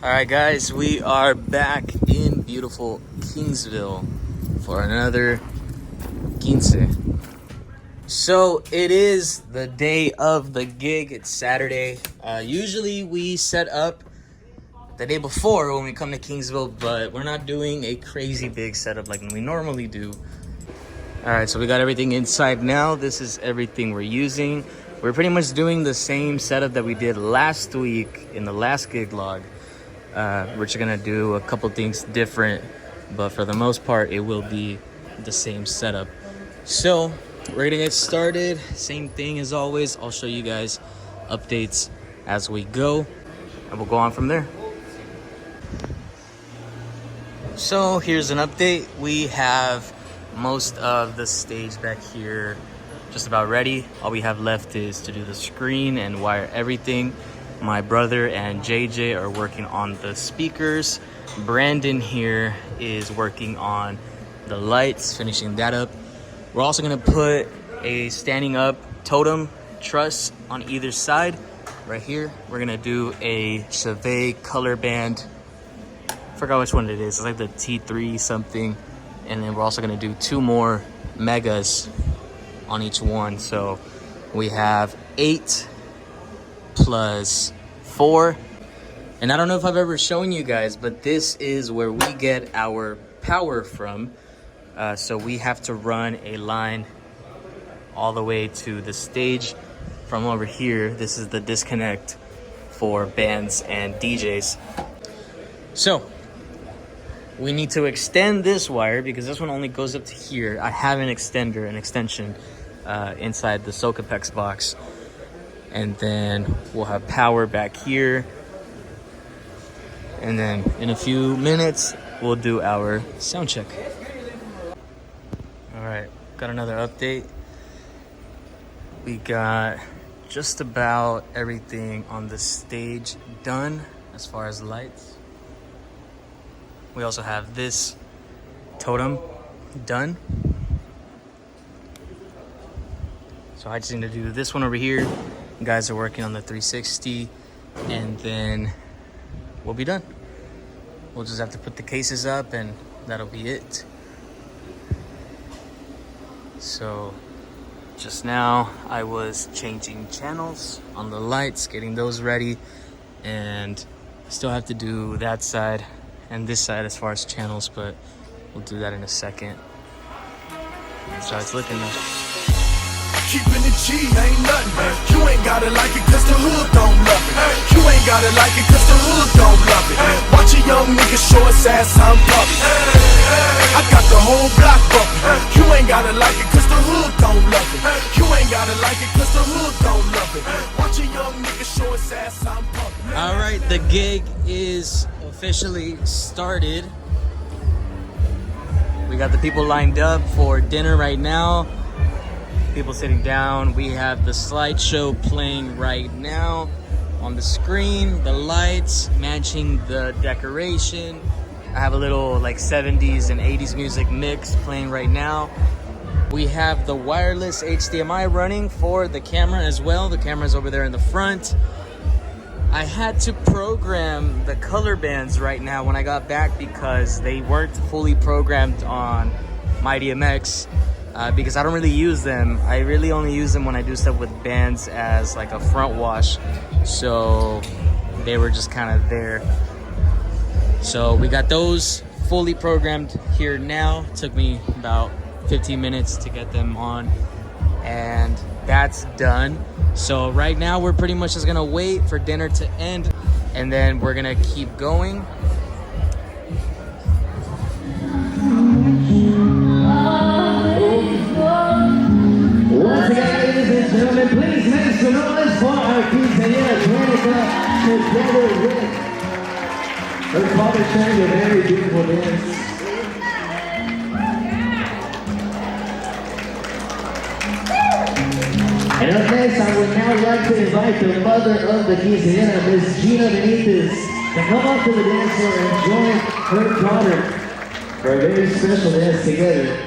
Alright guys, we are back in beautiful Kingsville for another quince. So it is the day of the gig. It's Saturday. Usually we set up the day before when we come to Kingsville, but we're not doing a crazy big setup like we normally do. Alright, so we got everything inside now. This is everything we're using. We're pretty much doing the same setup that we did last week in the last gig log. We're just gonna do a couple things different, but for the most part it will be the same setup. So we're gonna get started. Same thing as always. I'll show you guys updates as we go and we'll go on from there. So here's an update. We have most of the stage back here just about ready. All we have left is to do the screen and wire everything. My brother and JJ are working on the speakers. Brandon here is working on the lights, finishing that up. We're also gonna put a standing up totem truss on either side. Right here, we're gonna do a Chauvet color band. Forgot which one it is. It's like the T3 something. And then we're also gonna do 2 more megas on each one. So we have 8 plus 4. And I don't know if I've ever shown you guys, but this is where we get our power from. So we have to run a line all the way to the stage from over here. This is the disconnect for bands and DJs. So we need to extend this wire because this one only goes up to here. I have an extension inside the Socapex box. And then we'll have power back here. And then in a few minutes, we'll do our sound check. All right, got another update. We got just about everything on the stage done as far as lights. We also have this totem done. So I just need to do this one over here. You guys are working on the 360 and then we'll be done. We'll just have to put the cases up and that'll be it. So just now I was changing channels on the lights, getting those ready, and still have to do that side and this side as far as channels, but we'll do that in a second. So it's looking like keeping it G ain't nothing. You ain't gotta like it cause the hood don't love it. You ain't gotta like it cause the hood don't love it. Watch a young nigga show his ass, I'm puppy. I got the whole block bumping. You ain't gotta like it cause the hood don't love it. You ain't gotta like it cause the hood don't love it. Watch a young nigga show his ass, I'm puppy. Alright, the gig is officially started. We got the people lined up for dinner right now. People sitting down. We have the slideshow playing right now on the screen. The lights matching the decoration. I have a little like 70s and 80s music mix playing right now. We have the wireless HDMI running for the camera as well. The camera's over there in the front. I had to program the color bands right now when I got back because they weren't fully programmed on my DMX. Because I don't really use them. I really only use them when I do stuff with bands as like a front wash. So they were just kind of there. So we got those fully programmed here now. It took me about 15 minutes to get them on. And that's done. So right now we're pretty much just gonna wait for dinner to end. And then we're gonna keep going. Once again, ladies and gentlemen, please make some noise for our quinceañera Jenica together with her father sharing a very beautiful dance. And up next, I would now like to invite the mother of the quinceañera, Miss Gina Benitez, to come up to the dance floor and join her daughter for a very special dance together.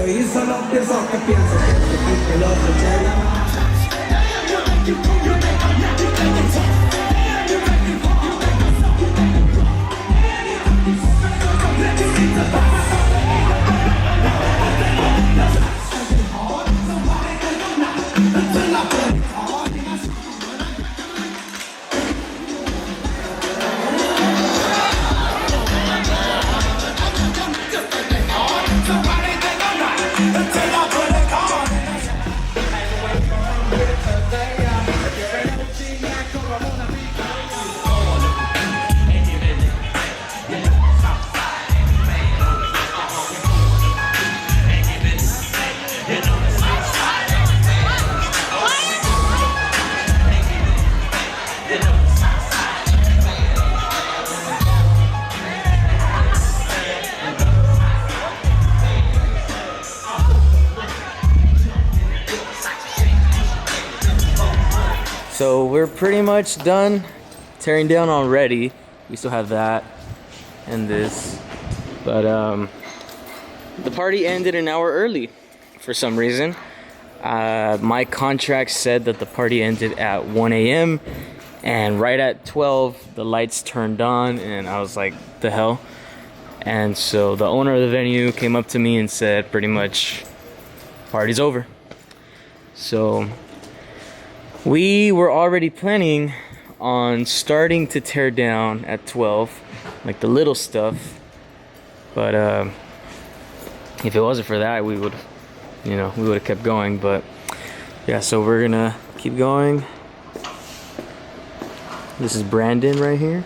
Y solo pienso que pienso que lo escuché. So we're pretty much done tearing down already. We still have that and this, but the party ended an hour early for some reason. My contract said that the party ended at 1 a.m. and right at 12 the lights turned on, and I was like, the hell. And so the owner of the venue came up to me and said pretty much, party's over. So we were already planning on starting to tear down at 12, like the little stuff, but if it wasn't for that, we would have kept going. But yeah, so we're gonna keep going. This is Brandon right here,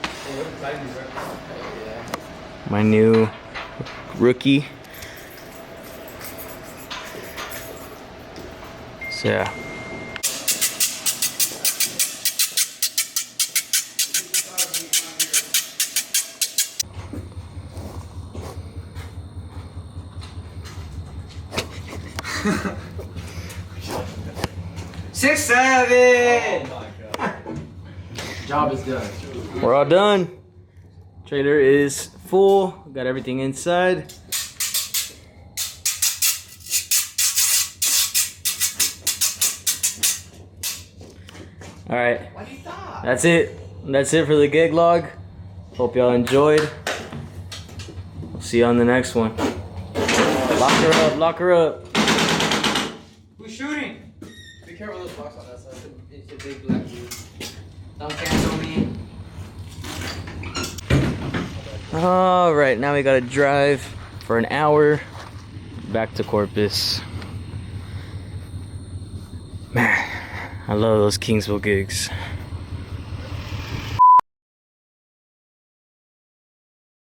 my new rookie. So yeah. Six, seven. Job is done. We're all done. Trailer is full. Got everything inside. All right. That's it. That's it for the gig log. Hope y'all enjoyed. We'll see you on the next one. Lock her up. Lock her up. Who's shooting? Be careful of those blocks on that side. It's a big black dude. Don't cancel me. All right, now we gotta drive for an hour back to Corpus. Man, I love those Kingsville gigs.